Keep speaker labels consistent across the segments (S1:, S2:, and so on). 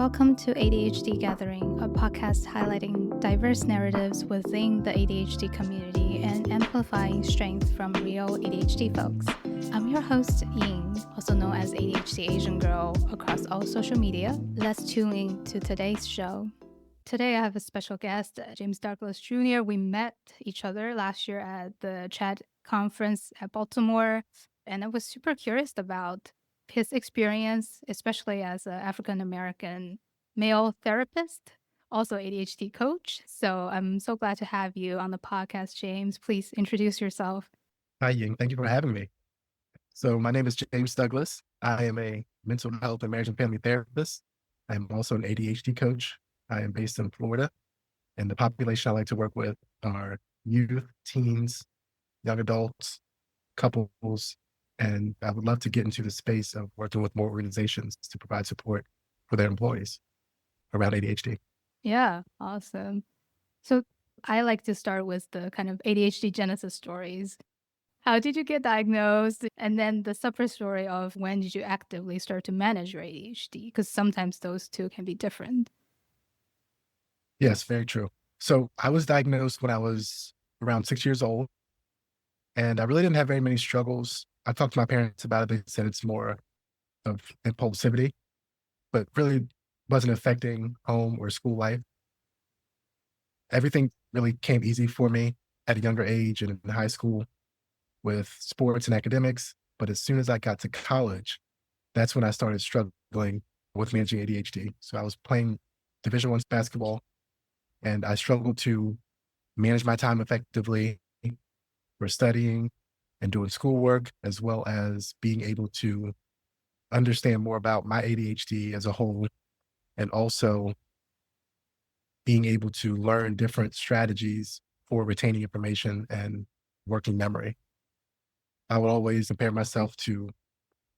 S1: Welcome to ADHD Gathering, a podcast highlighting diverse narratives within the ADHD community and amplifying strength from real ADHD folks. I'm your host, Ying, also known as ADHD Asian Girl across all social media. Let's tune in to today's show. Today, I have a special guest, James Douglas Jr. We met each other last year at the CHAT conference at Baltimore, and I was super curious about his experience, especially as an African-American male therapist, also ADHD coach. So I'm so glad to have you on the podcast, James. Please introduce yourself.
S2: Hi, Ying. Thank you for having me. So my name is James Douglas. I am a mental health and marriage and family therapist. I am also an ADHD coach. I am based in Florida, and the population I like to work with are youth, teens, young adults, couples, and I would love to get into the space of working with more organizations to provide support for their employees around ADHD.
S1: Yeah, awesome. So I like to start with the kind of ADHD genesis stories. How did you get diagnosed? And then the sub story of when did you actively start to manage your ADHD? Because sometimes those two can be different.
S2: Yes, very true. So I was diagnosed when I was around 6 years old, and I really didn't have very many struggles. I talked to my parents about it. They said it's more of impulsivity, but really wasn't affecting home or school life. Everything really came easy for me at a younger age and in high school with sports and academics. But as soon as I got to college, that's when I started struggling with managing ADHD. So I was playing Division I basketball, and I struggled to manage my time effectively for studying and doing schoolwork, as well as being able to understand more about my ADHD as a whole, and also being able to learn different strategies for retaining information and working memory. I would always compare myself to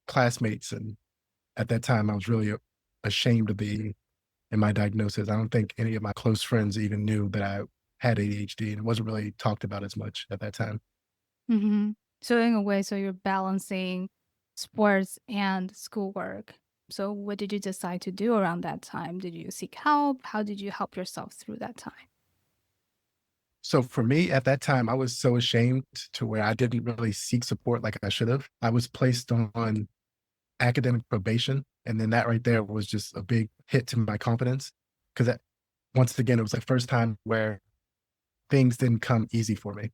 S2: classmates, and at that time, I was really ashamed of being in my diagnosis. I don't think any of my close friends even knew that I had ADHD, and it wasn't really talked about as much at that time.
S1: Mm-hmm. So in a way, so you're balancing sports and schoolwork. So what did you decide to do around that time? Did you seek help? How did you help yourself through that time?
S2: So for me at that time, I was so ashamed to where I didn't really seek support like I should have. I was placed on academic probation. And then that right there was just a big hit to my confidence. Because once again, it was the first time where things didn't come easy for me.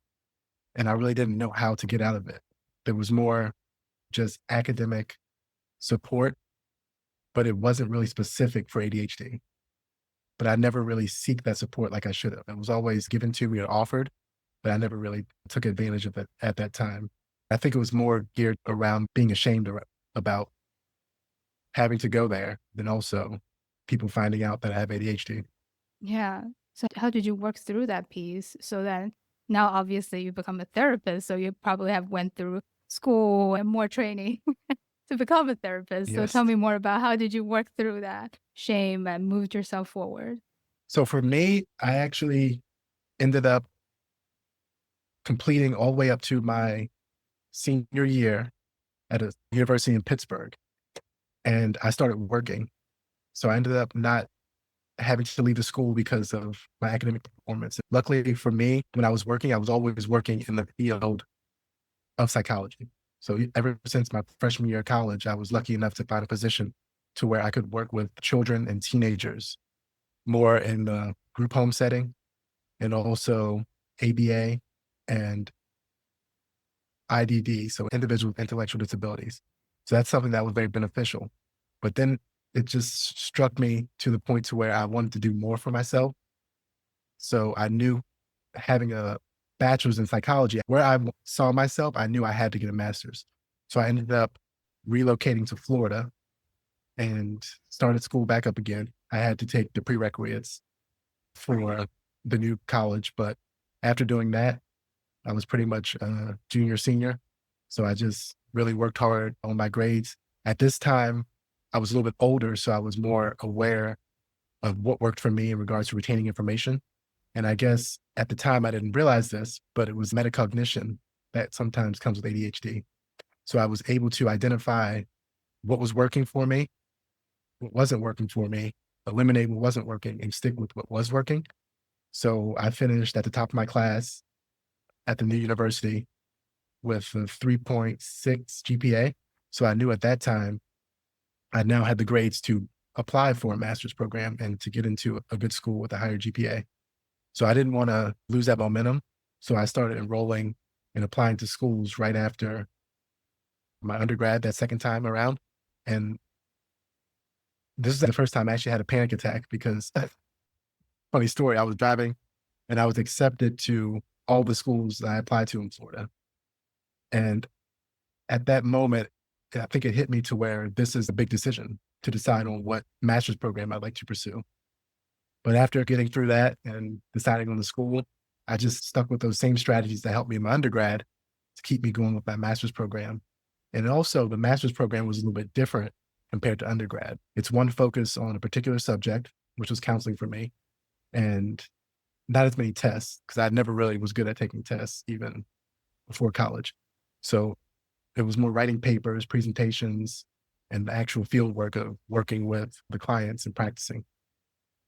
S2: And I really didn't know how to get out of it. There was more just academic support, but it wasn't really specific for ADHD. But I never really seek that support like I should have. It was always given to me or offered, but I never really took advantage of it at that time. I think it was more geared around being ashamed about having to go there than also people finding out that I have ADHD.
S1: Yeah. So how did you work through that piece so that now obviously you become a therapist, so you probably have went through school and more training to become a therapist. So tell
S2: Yes.
S1: me more about how did you work through that shame and moved yourself forward?
S2: So for me, I actually ended up completing all the way up to my senior year at a university in Pittsburgh, and I started working. So I ended up not having to leave the school because of my academic performance. Luckily for me, when I was working, I was always working in the field of psychology. So ever since my freshman year of college, I was lucky enough to find a position to where I could work with children and teenagers more in the group home setting, and also ABA and IDD, so individuals with intellectual disabilities. So that's something that was very beneficial. But then it just struck me to the point to where I wanted to do more for myself. So I knew having a bachelor's in psychology, where I saw myself, I knew I had to get a master's. So I ended up relocating to Florida and started school back up again. I had to take the prerequisites for the new college, but after doing that, I was pretty much a junior, senior. So I just really worked hard on my grades. At this time, I was a little bit older, so I was more aware of what worked for me in regards to retaining information. And I guess at the time I didn't realize this, but it was metacognition that sometimes comes with ADHD. So I was able to identify what was working for me, what wasn't working for me, eliminate what wasn't working and stick with what was working. So I finished at the top of my class at the new university with a 3.6 GPA. So I knew at that time I now had the grades to apply for a master's program and to get into a good school with a higher GPA. So I didn't want to lose that momentum. So I started enrolling and applying to schools right after my undergrad that second time around. And this is the first time I actually had a panic attack because funny story, I was driving and I was accepted to all the schools that I applied to in Florida. And at that moment, I think it hit me to where this is a big decision to decide on what master's program I'd like to pursue. But after getting through that and deciding on the school, I just stuck with those same strategies that helped me in my undergrad to keep me going with my master's program. And also the master's program was a little bit different compared to undergrad. It's one focus on a particular subject, which was counseling for me, and not as many tests because I never really was good at taking tests even before college. So it was more writing papers, presentations, and the actual field work of working with the clients and practicing.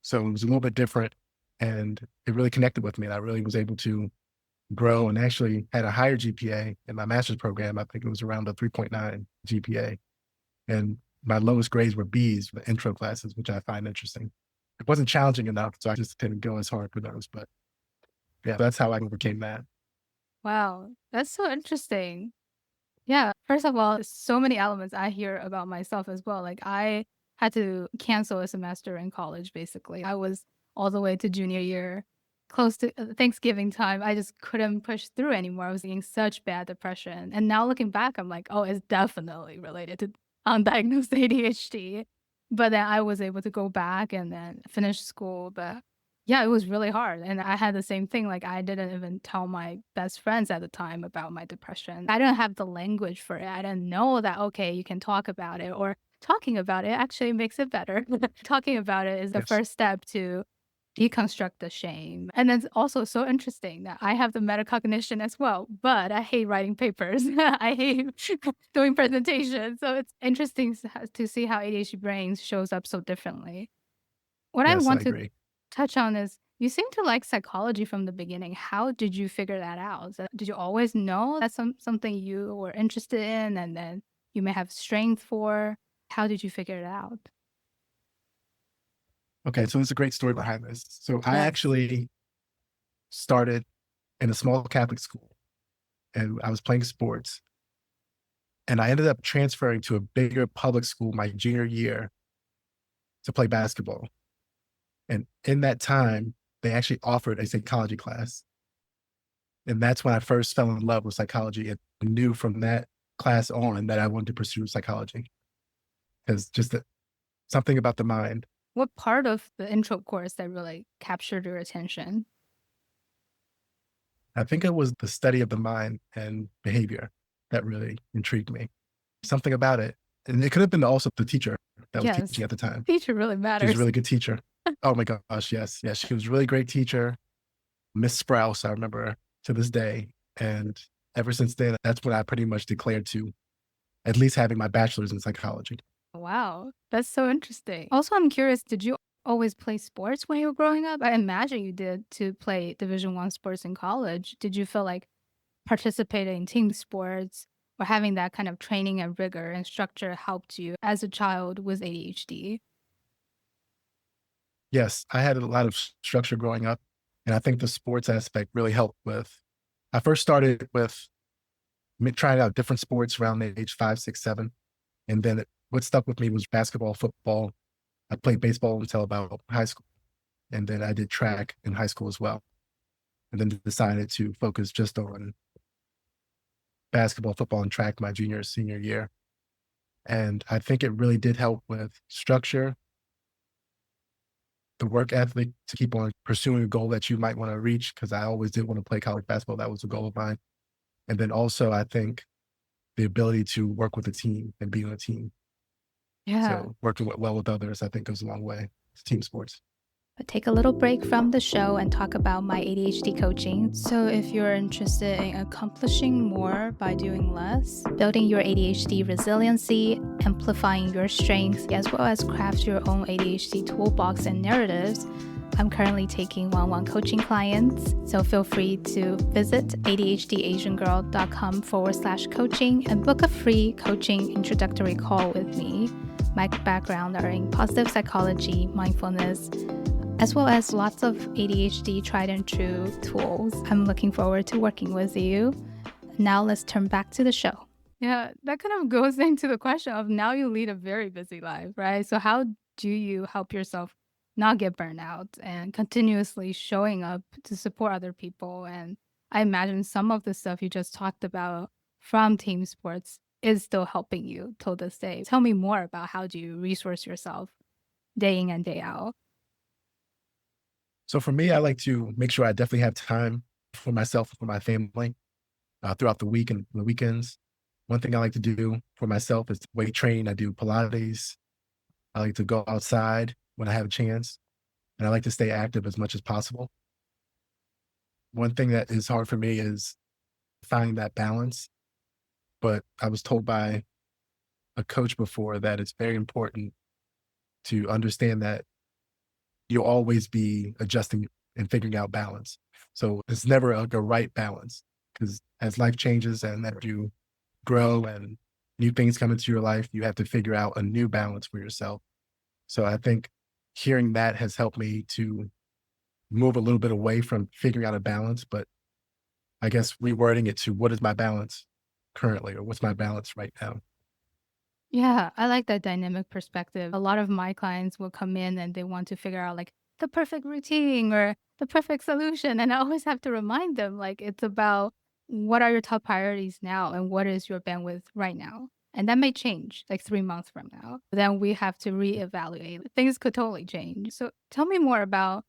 S2: So it was a little bit different and it really connected with me. And I really was able to grow and actually had a higher GPA in my master's program. I think it was around a 3.9 GPA. And my lowest grades were Bs for the intro classes, which I find interesting. It wasn't challenging enough, so I just didn't go as hard for those. But yeah, that's how I overcame that.
S1: Wow, that's so interesting. Yeah, first of all, so many elements I hear about myself as well. Like I had to cancel a semester in college, basically. I was all the way to junior year, close to Thanksgiving time. I just couldn't push through anymore. I was getting such bad depression. And now looking back, I'm like, oh, it's definitely related to undiagnosed ADHD. But then I was able to go back and then finish school. But yeah, it was really hard. And I had the same thing. Like, I didn't even tell my best friends at the time about my depression. I didn't have the language for it. I didn't know that, okay, you can talk about it, or talking about it actually makes it better. Talking about it is the
S2: Yes.
S1: first step to deconstruct the shame. And it's also so interesting that I have the metacognition as well, but I hate writing papers. I hate doing presentations. So it's interesting to see how ADHD brains shows up so differently. What I
S2: Yes, I
S1: want to
S2: agree.
S1: touch on is you seem to like psychology from the beginning. How did you figure that out? Did you always know that's something you were interested in and then you may have strength for? How did you figure it out?
S2: Okay, so there's a great story behind this. So I
S1: Yes.
S2: actually started in a small Catholic school and I was playing sports. And I ended up transferring to a bigger public school my junior year to play basketball. And in that time, they actually offered a psychology class. And that's when I first fell in love with psychology and knew from that class on that I wanted to pursue psychology because something about the mind.
S1: What part of the intro course that really captured your attention?
S2: I think it was the study of the mind and behavior that really intrigued me. Something about it. And it could have been also the teacher that was
S1: Yes.
S2: teaching at the time.
S1: Teacher really
S2: She was a
S1: matters.
S2: really good teacher. Oh my gosh, yes. Yes, she was a really great teacher. Miss Sprouse, I remember her to this day. And ever since then, that's when I pretty much declared to at least having my bachelor's in psychology.
S1: Wow, that's so interesting. Also, I'm curious, did you always play sports when you were growing up? I imagine you did to play Division 1 sports in college. Did you feel like participating in team sports or having that kind of training and rigor and structure helped you as a child with ADHD?
S2: Yes, I had a lot of structure growing up. And I think the sports aspect really helped with. I first started with trying out different sports around the age 5, 6, 7. And then what stuck with me was basketball, football. I played baseball until about high school. And then I did track in high school as well. And then decided to focus just on basketball, football, and track my junior, senior year. And I think it really did help with structure, the work ethic to keep on pursuing a goal that you might want to reach. Cause I always did want to play college basketball. That was a goal of mine. And then also, I think the ability to work with a team and be on a team.
S1: Yeah.
S2: So working well with others, I think goes a long way. It's team sports.
S1: but take a little break from the show and talk about my ADHD coaching. So, if you're interested in accomplishing more by doing less, building your ADHD resiliency, amplifying your strengths, as well as craft your own ADHD toolbox and narratives, I'm currently taking one-on-one coaching clients, so feel free to visit adhdasiangirl.com/coaching and book a free coaching introductory call with me. My background are in positive psychology, mindfulness, as well as lots of ADHD tried and true tools. I'm looking forward to working with you. Now let's turn back to the show. Yeah, that kind of goes into the question of now you lead a very busy life, right? So how do you help yourself not get burned out and continuously showing up to support other people? And I imagine some of the stuff you just talked about from team sports is still helping you till this day. Tell me more about how do you resource yourself day in and day out?
S2: So for me, I like to make sure I definitely have time for myself, and for my family throughout the week and the weekends. One thing I like to do for myself is weight train. I do Pilates. I like to go outside when I have a chance, and I like to stay active as much as possible. One thing that is hard for me is finding that balance, but I was told by a coach before that it's very important to understand that you'll always be adjusting and figuring out balance. So it's never like a right balance, because as life changes and as you grow and new things come into your life, you have to figure out a new balance for yourself. So I think hearing that has helped me to move a little bit away from figuring out a balance, but I guess rewording it to what is my balance currently, or what's my balance right now.
S1: Yeah, I like that dynamic perspective. A lot of my clients will come in and they want to figure out like the perfect routine or the perfect solution. And I always have to remind them like it's about what are your top priorities now and what is your bandwidth right now. And that may change like 3 months from now. Then we have to reevaluate. Things could totally change. So tell me more about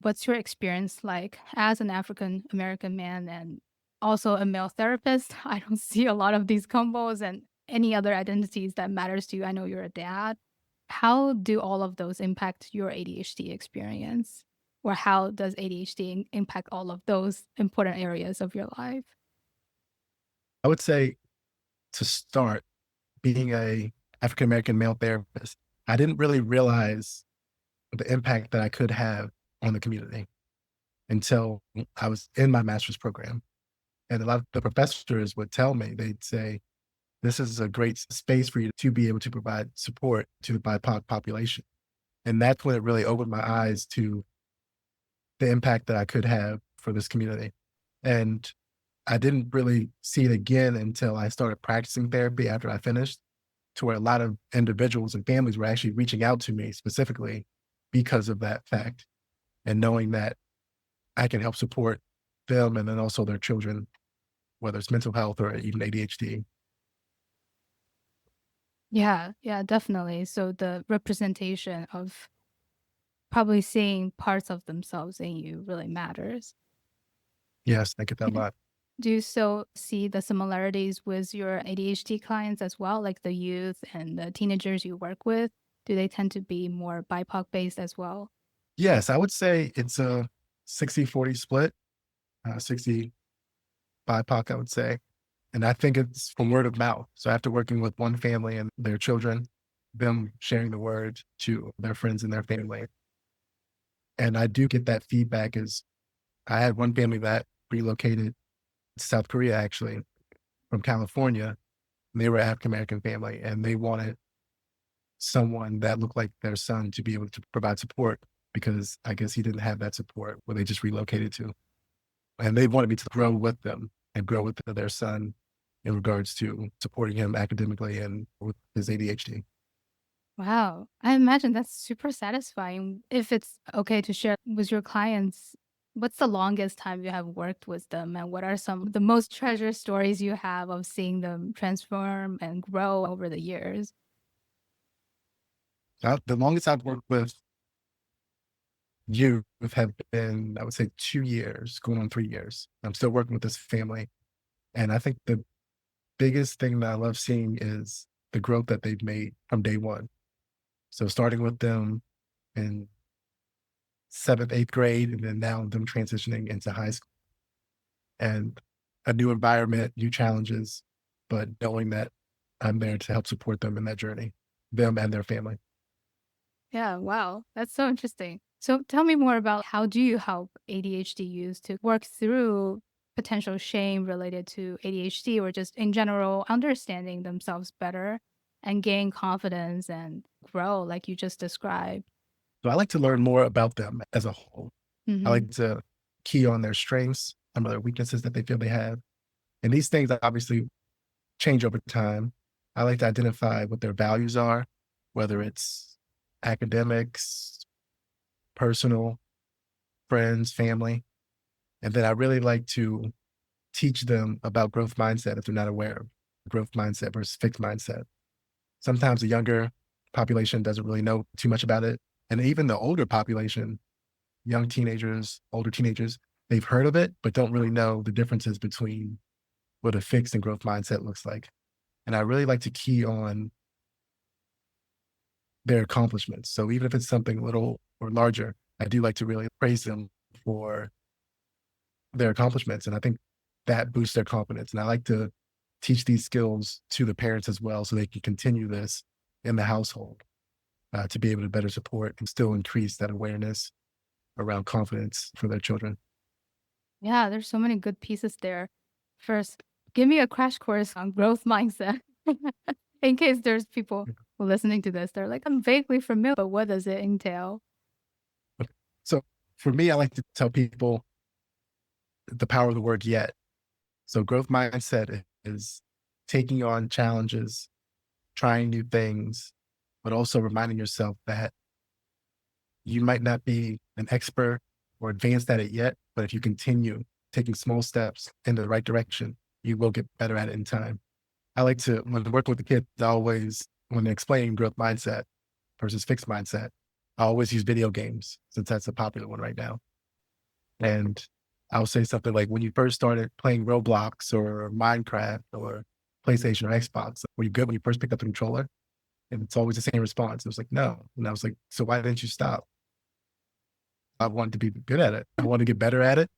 S1: what's your experience like as an African American man and also a male therapist? I don't see a lot of these combos and any other identities that matters to you. I know you're a dad. How do all of those impact your ADHD experience? Or how does ADHD impact all of those important areas of your life?
S2: I would say, to start, being a African American male therapist, I didn't really realize the impact that I could have on the community until I was in my master's program. And a lot of the professors would tell me, they'd say, this is a great space for you to be able to provide support to the BIPOC population. And that's when it really opened my eyes to the impact that I could have for this community. And I didn't really see it again until I started practicing therapy after I finished, to where a lot of individuals and families were actually reaching out to me specifically because of that fact, and knowing that I can help support them and then also their children, whether it's mental health or even ADHD.
S1: Yeah, yeah, definitely. So the representation of probably seeing parts of themselves in you really matters.
S2: Yes, I get that a
S1: Yeah.
S2: lot.
S1: Do you still see the similarities with your ADHD clients as well, like the youth and the teenagers you work with? Do they tend to be more BIPOC based as well?
S2: Yes, I would say it's a 60-40 split, 60 BIPOC, I would say. And I think it's from word of mouth. So after working with one family and their children, them sharing the word to their friends and their family. And I do get that feedback. Is I had one family that relocated to South Korea, actually, from California. And they were an African American family, and they wanted someone that looked like their son to be able to provide support, because I guess he didn't have that support where they just relocated to. And they wanted me to grow with them and grow with their son in regards to supporting him academically and with his ADHD.
S1: Wow. I imagine that's super satisfying. If it's okay to share with your clients, what's the longest time you have worked with them? And what are some of the most treasured stories you have of seeing them transform and grow over the years?
S2: The longest I've worked with youth have been, I would say, 2 years, going on 3 years. I'm still working with this family. And I think the biggest thing that I love seeing is the growth that they've made from day one. So starting with them in seventh, eighth grade, and then now them transitioning into high school and a new environment, new challenges, but knowing that I'm there to help support them in that journey, them and their family.
S1: Yeah, wow. That's so interesting. So tell me more about how do you help ADHD youth to work through potential shame related to ADHD or just in general understanding themselves better and gain confidence and grow like you just described?
S2: So I like to learn more about them as a whole. I
S1: Mhm.
S2: like to key on their strengths, some of their weaknesses that they feel they have. And these things obviously change over time. I like to identify what their values are, whether it's academics, personal, friends, family. And then I really like to teach them about growth mindset if they're not aware of growth mindset versus fixed mindset. Sometimes the younger population doesn't really know too much about it. And even the older population, young teenagers, older teenagers, they've heard of it, but don't really know the differences between what a fixed and growth mindset looks like. And I really like to key on their accomplishments. So even if it's something little or larger, I do like to really praise them for their accomplishments. And I think that boosts their confidence. And I like to teach these skills to the parents as well so they can continue this in the household to be able to better support and still increase that awareness around confidence for their children.
S1: Yeah, there's so many good pieces there. First, give me a crash course on growth mindset. In case there's people listening to this, they're like, I'm vaguely familiar, but what does it entail?
S2: So for me, I like to tell people the power of the word yet. So growth mindset is taking on challenges, trying new things, but also reminding yourself that you might not be an expert or advanced at it yet, but if you continue taking small steps in the right direction, you will get better at it in time. I like to, when working with the kids, I always, when they're explaining growth mindset versus fixed mindset, I always use video games since that's a popular one right now. And I'll say something like, when you first started playing Roblox or Minecraft or PlayStation or Xbox, were you good when you first picked up the controller? And it's always the same response. It was like, no. And I was like, so why didn't you stop? I wanted to be good at it. I wanted to get better at it.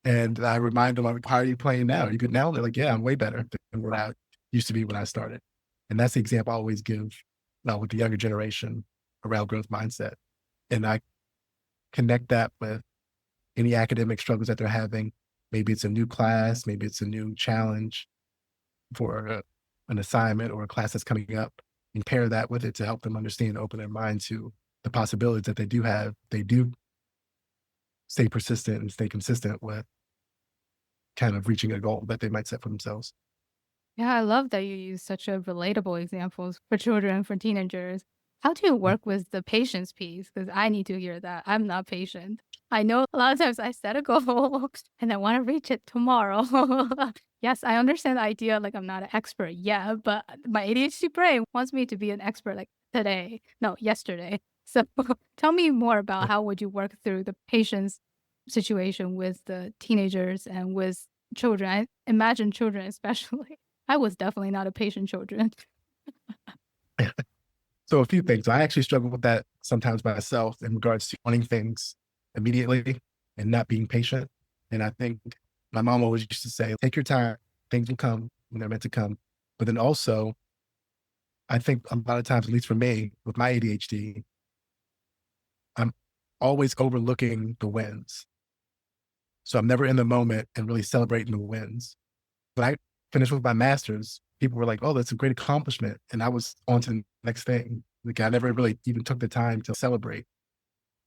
S2: And I remind them, like, how are you playing now? Are you good now? They're like, yeah, I'm way better than what I used to be when I started. And that's the example I always give with the younger generation around growth mindset. And I connect that with any academic struggles that they're having. Maybe it's a new class, maybe it's a new challenge for an assignment or a class that's coming up, and pair that with it to help them understand and open their mind to the possibilities that they do have. They do stay persistent and stay consistent with kind of reaching a goal that they might set for themselves.
S1: Yeah, I love that you use such a relatable examples for children, for teenagers. How do you
S2: Mm.
S1: work with the patience piece? Because I need to hear that. I'm not patient. I know a lot of times I set a goal and I want to reach it tomorrow. Yes, I understand the idea, like I'm not an expert yet, but my ADHD brain wants me to be an expert like today, no, yesterday. So tell me more about how would you work through the patience situation with the teenagers and with children. I imagine children especially. I was definitely not a patient children.
S2: So a few things. I actually struggle with that sometimes myself in regards to wanting things immediately and not being patient. And I think my mom always used to say, take your time, things will come when they're meant to come. But then also, I think a lot of times, at least for me, with my ADHD, I'm always overlooking the wins. So I'm never in the moment and really celebrating the wins. When I finished with my master's, people were like, oh, that's a great accomplishment. And I was on to the next thing. Like I never really even took the time to celebrate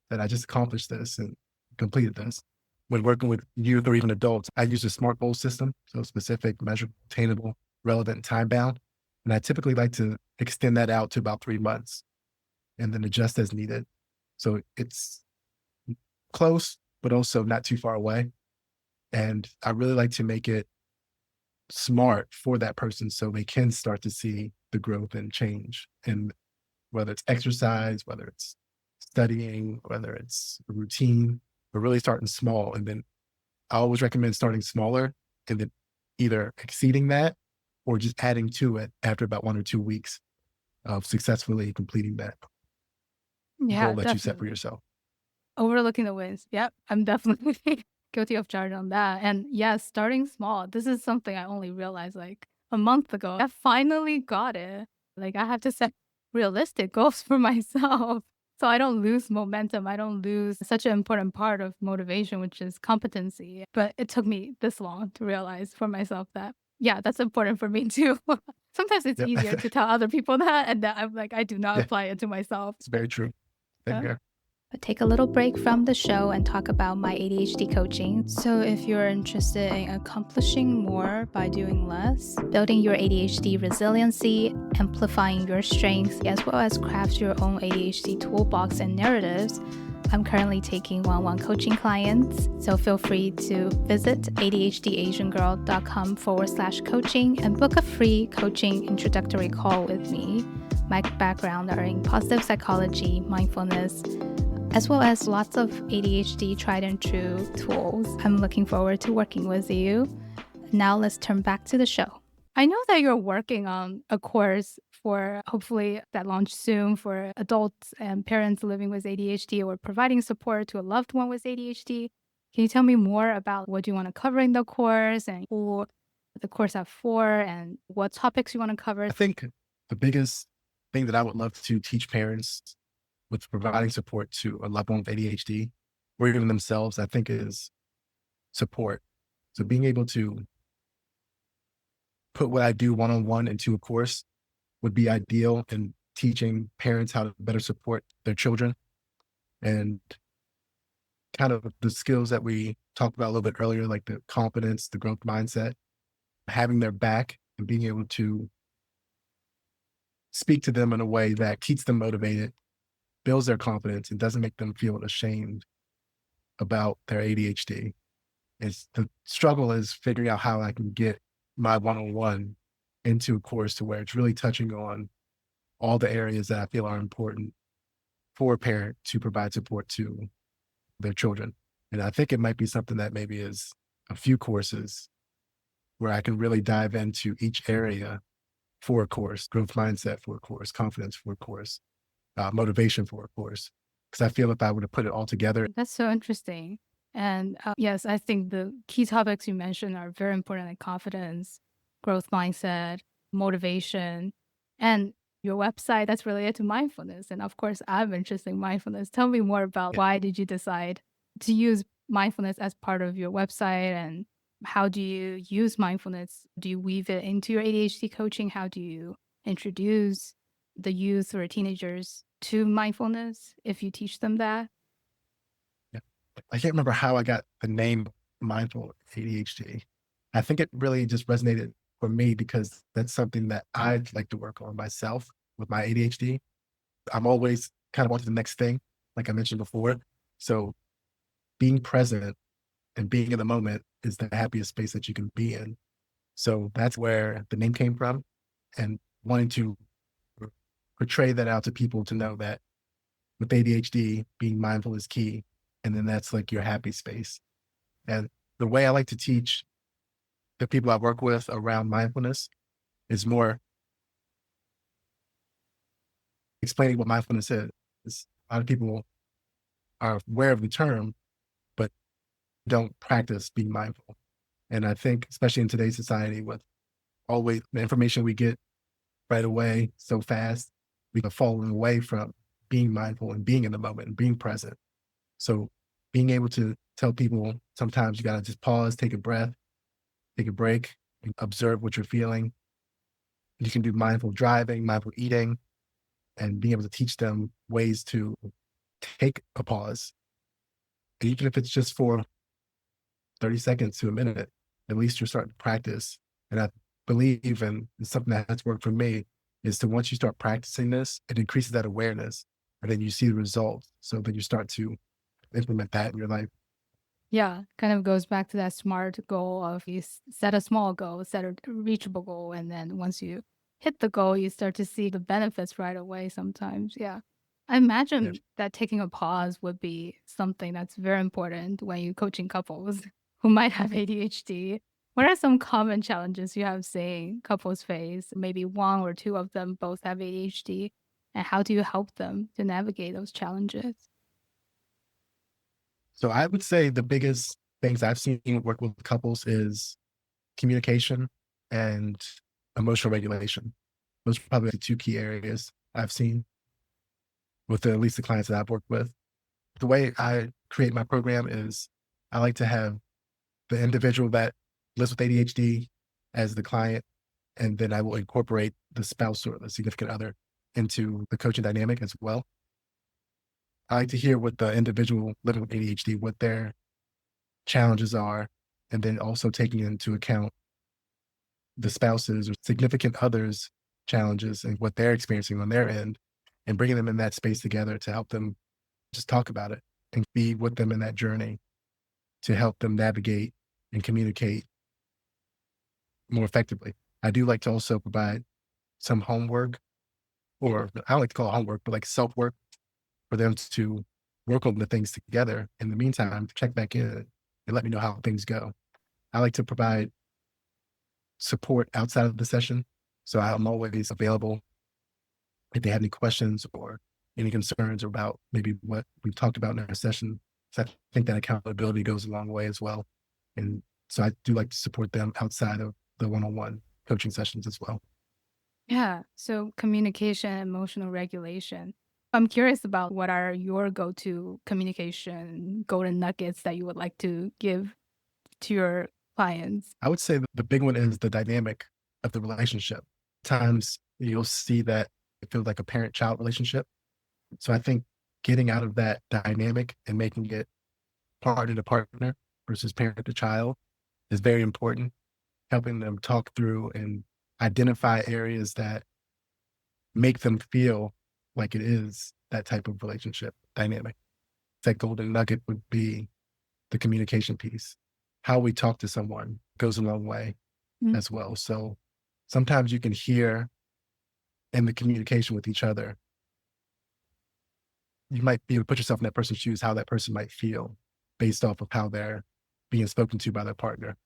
S2: that I just accomplished this and completed this. When working with youth or even adults, I use a SMART goal system. So specific, measurable, attainable, relevant, time bound. And I typically like to extend that out to about 3 months and then adjust as needed. So it's close, but also not too far away. And I really like to make it smart for that person so they can start to see the growth and change. And whether it's exercise, whether it's studying, whether it's a routine, but really starting small. And then I always recommend starting smaller and then either exceeding that or just adding to it after about 1 or 2 weeks of successfully completing that
S1: Yeah,
S2: goal that you set for
S1: definitely.
S2: yourself.
S1: Overlooking the wins. Yep, I'm definitely guilty of jargon on that. And yeah, starting small. This is something I only realized like a month ago. I finally got it. Like I have to set realistic goals for myself so I don't lose momentum. I don't lose such an important part of motivation, which is competency. But it took me this long to realize for myself that, yeah, that's important for me too. Sometimes it's
S2: Yep.
S1: easier to tell other people that, and that I'm like, I do not
S2: Yeah,
S1: apply it to myself.
S2: it's very true. Same
S1: Yeah.
S2: here.
S1: But take a little break from the show and talk about my ADHD coaching. So, if you're interested in accomplishing more by doing less, building your ADHD resiliency, amplifying your strengths, as well as craft your own ADHD toolbox and narratives, I'm currently taking one-on-one coaching clients. So, feel free to visit ADHDasiangirl.com/coaching and book a free coaching introductory call with me. My background are in positive psychology, mindfulness, as well as lots of ADHD tried and true tools. I'm looking forward to working with you. Now let's turn back to the show. I know that you're working on a course for hopefully that launch soon for adults and parents living with ADHD or providing support to a loved one with ADHD. Can you tell me more about what you want to cover in the course and who the course are for and what topics you want to cover?
S2: I think the biggest thing that I would love to teach parents with providing support to a loved one with ADHD or even themselves, I think is support. So being able to put what I do one-on-one into a course would be ideal in teaching parents how to better support their children and kind of the skills that we talked about a little bit earlier, like the confidence, the growth mindset, having their back and being able to speak to them in a way that keeps them motivated, builds their confidence, and doesn't make them feel ashamed about their ADHD. It's the struggle is figuring out how I can get my one-on-one into a course to where it's really touching on all the areas that I feel are important for a parent to provide support to their children. And I think it might be something that maybe is a few courses where I can really dive into each area for a course, growth mindset for a course, confidence for a course, motivation for a course. Because I feel if I were to put it all together.
S1: That's so interesting. And yes, I think the key topics you mentioned are very important, like confidence, growth mindset, motivation, and your website that's related to mindfulness. And of course, I'm interested in mindfulness. Tell me more about
S2: Yeah.
S1: why did you decide to use mindfulness as part of your website and how do you use mindfulness? Do you weave it into your ADHD coaching? How do you introduce the youth or teenagers to mindfulness if you teach them that?
S2: Yeah. I can't remember how I got the name Mindful ADHD. I think it really just resonated for me because that's something that I'd like to work on myself with my ADHD. I'm always kind of wanting the next thing, like I mentioned before. So being present and being in the moment is the happiest space that you can be in. So that's where the name came from and wanting to portray that out to people to know that with ADHD, being mindful is key. And then that's like your happy space. And the way I like to teach the people I work with around mindfulness is more explaining what mindfulness is. A lot of people are aware of the term, but don't practice being mindful. And I think, especially in today's society, with always the information we get right away so fast, we are falling away from being mindful and being in the moment and being present. So being able to tell people sometimes you got to just pause, take a breath, take a break, and observe what you're feeling. You can do mindful driving, mindful eating, and being able to teach them ways to take a pause. And even if it's just for 30 seconds to a minute, at least you're starting to practice. And I believe, and it's something that has worked for me, is to once you start practicing this, it increases that awareness and then you see the results. So then you start to implement that in your life.
S1: Yeah, kind of goes back to that SMART goal of you set a small goal, set a reachable goal, and then once you hit the goal, you start to see the benefits right away sometimes. Yeah. I
S2: Yeah.
S1: imagine that taking a pause would be something that's very important when you're coaching couples who might have ADHD. What are some common challenges you have seen couples face? Maybe one or two of them both have ADHD. And how do you help them to navigate those challenges?
S2: So I would say the biggest things I've seen work with couples is communication and emotional regulation. Those are probably the two key areas I've seen with at least the clients that I've worked with. The way I create my program is I like to have the individual that lives with ADHD as the client, and then I will incorporate the spouse or the significant other into the coaching dynamic as well. I like to hear what the individual living with ADHD, what their challenges are, and then also taking into account the spouses or significant others' challenges and what they're experiencing on their end, and bringing them in that space together to help them just talk about it and be with them in that journey to help them navigate and communicate more effectively. I do like to also provide some homework, or I don't like to call it homework, but like self work for them to work on the things together. In the meantime, check back in and let me know how things go. I like to provide support outside of the session. So I'm always available if they have any questions or any concerns about maybe what we've talked about in our session. So I think that accountability goes a long way as well. And so I do like to support them outside of the one-on-one coaching sessions as well.
S1: Yeah. So communication, emotional regulation. I'm curious about what are your go-to communication golden nuggets that you would like to give to your clients?
S2: I would say that the big one is the dynamic of the relationship. Times you'll see that it feels like a parent-child relationship. So I think getting out of that dynamic and making it partner to partner versus parent to child is very important. Helping them talk through and identify areas that make them feel like it is that type of relationship dynamic. That golden nugget would be the communication piece. How we talk to someone goes a long way
S1: Mm.
S2: as well. So sometimes you can hear in the communication with each other, you might be able to put yourself in that person's shoes, how that person might feel based off of how they're being spoken to by their partner,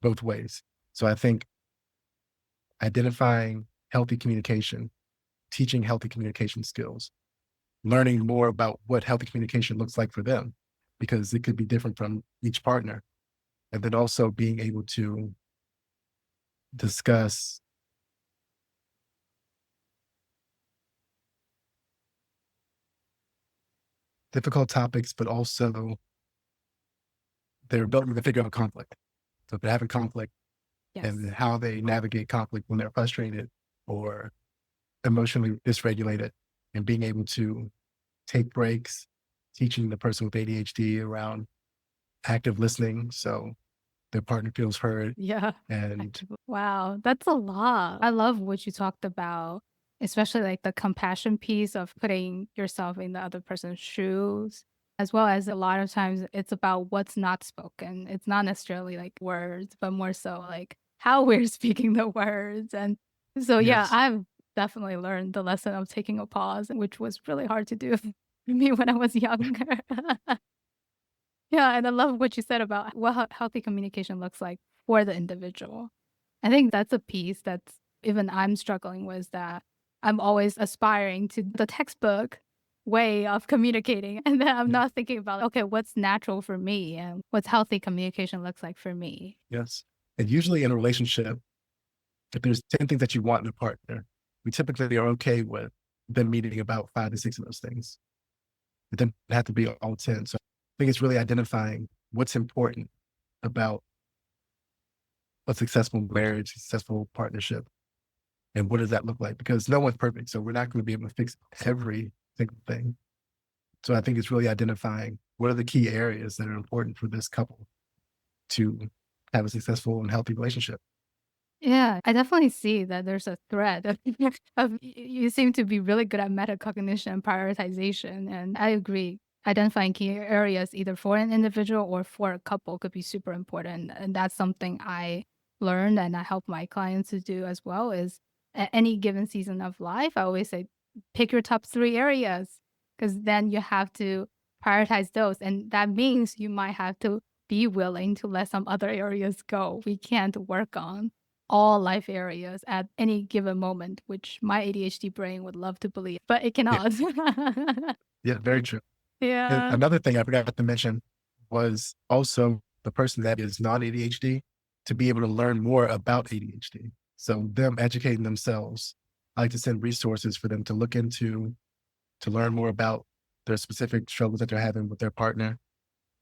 S2: both ways. So I think identifying healthy communication, teaching healthy communication skills, learning more about what healthy communication looks like for them, because it could be different from each partner. And then also being able to discuss difficult topics, but also their ability to figure out conflict. So if they're having conflict,
S1: Yes.
S2: and how they navigate conflict when they're frustrated or emotionally dysregulated, and being able to take breaks, teaching the person with ADHD around active listening so their partner feels heard.
S1: Yeah.
S2: And
S1: Wow, that's a lot. I love what you talked about, especially like the compassion piece of putting yourself in the other person's shoes, as well as a lot of times it's about what's not spoken. It's not necessarily like words, but more so like how we're speaking the words. And so, yeah,
S2: yes,
S1: I've definitely learned the lesson of taking a pause, which was really hard to do for me when I was younger. Yeah, and I love what you said about what healthy communication looks like for the individual. I think that's a piece that's even I'm struggling with, that I'm always aspiring to the textbook way of communicating. And then I'm
S2: yeah,
S1: not thinking about, okay, what's natural for me and what's healthy communication looks like for me.
S2: yes. And usually in a relationship, if there's 10 things that you want in a partner, we typically are okay with them meeting about 5 to 6 of those things. It doesn't have to be all 10. So I think it's really identifying what's important about a successful marriage, successful partnership, and what does that look like? Because no one's perfect. So we're not going to be able to fix every single thing. So I think it's really identifying what are the key areas that are important for this couple to have a successful and healthy relationship.
S1: Yeah, I definitely see that there's a thread of you seem to be really good at metacognition and prioritization. And I agree. Identifying key areas either for an individual or for a couple could be super important. And that's something I learned and I help my clients to do as well is at any given season of life, I always say pick your top 3 areas because then you have to prioritize those. And that means you might have to be willing to let some other areas go. We can't work on all life areas at any given moment, which my ADHD brain would love to believe, but it
S2: Yeah,
S1: cannot.
S2: yeah, very true. And
S1: Yeah.
S2: another thing I forgot to mention was also the person that is non-ADHD to be able to learn more about ADHD. So them educating themselves, I like to send resources for them to look into, to learn more about their specific struggles that they're having with their partner,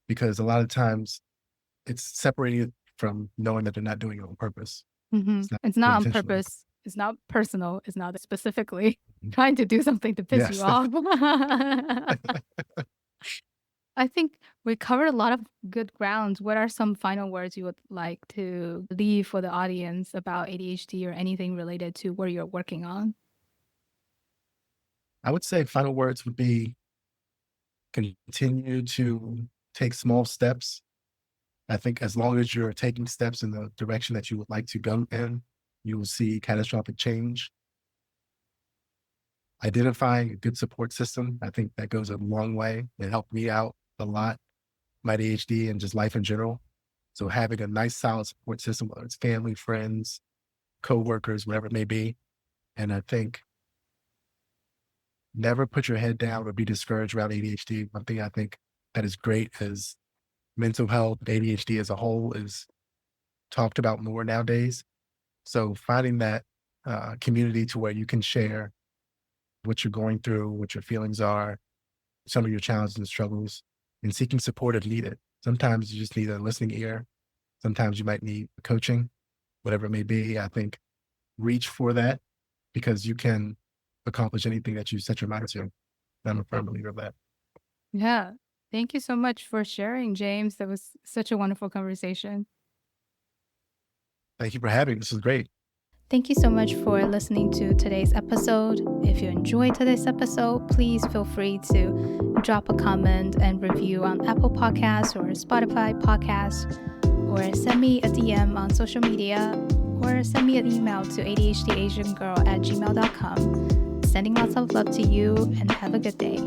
S2: because a lot of times it's separated from knowing that they're not doing it on purpose.
S1: Mhm.
S2: It's not
S1: It's not on
S2: intentional.
S1: purpose. It's not personal. It's not specifically trying to do something to piss you
S2: Yes.
S1: off. I think we covered a lot of good grounds. What are some final words you would like to leave for the audience about ADHD or anything related to what you're working on?
S2: I would say final words would be continue to take small steps. I think as long as you're taking steps in the direction that you would like to go in, you will see catastrophic change. Identifying a good support system, I think that goes a long way. It helped me out a lot, my ADHD and just life in general. So having a nice, solid support system, whether it's family, friends, coworkers, whatever it may be. And I think never put your head down or be discouraged around ADHD. One thing I think that is great is mental health, ADHD as a whole is talked about more nowadays. So finding that community to where you can share what you're going through, what your feelings are, some of your challenges and struggles, and seeking support if needed. Sometimes you just need a listening ear. Sometimes you might need coaching, whatever it may be. I think reach for that because you can accomplish anything that you set your mind to. I'm a firm believer of that.
S1: Yeah. Thank you so much for sharing, James. That was such a wonderful conversation.
S2: Thank you for having me. This was great.
S1: Thank you so much for listening to today's episode. If you enjoyed today's episode, please feel free to drop a comment and review on Apple Podcasts or Spotify Podcasts, or send me a DM on social media, or send me an email to ADHDAsianGirl@gmail.com. Sending lots of love to you and have a good day.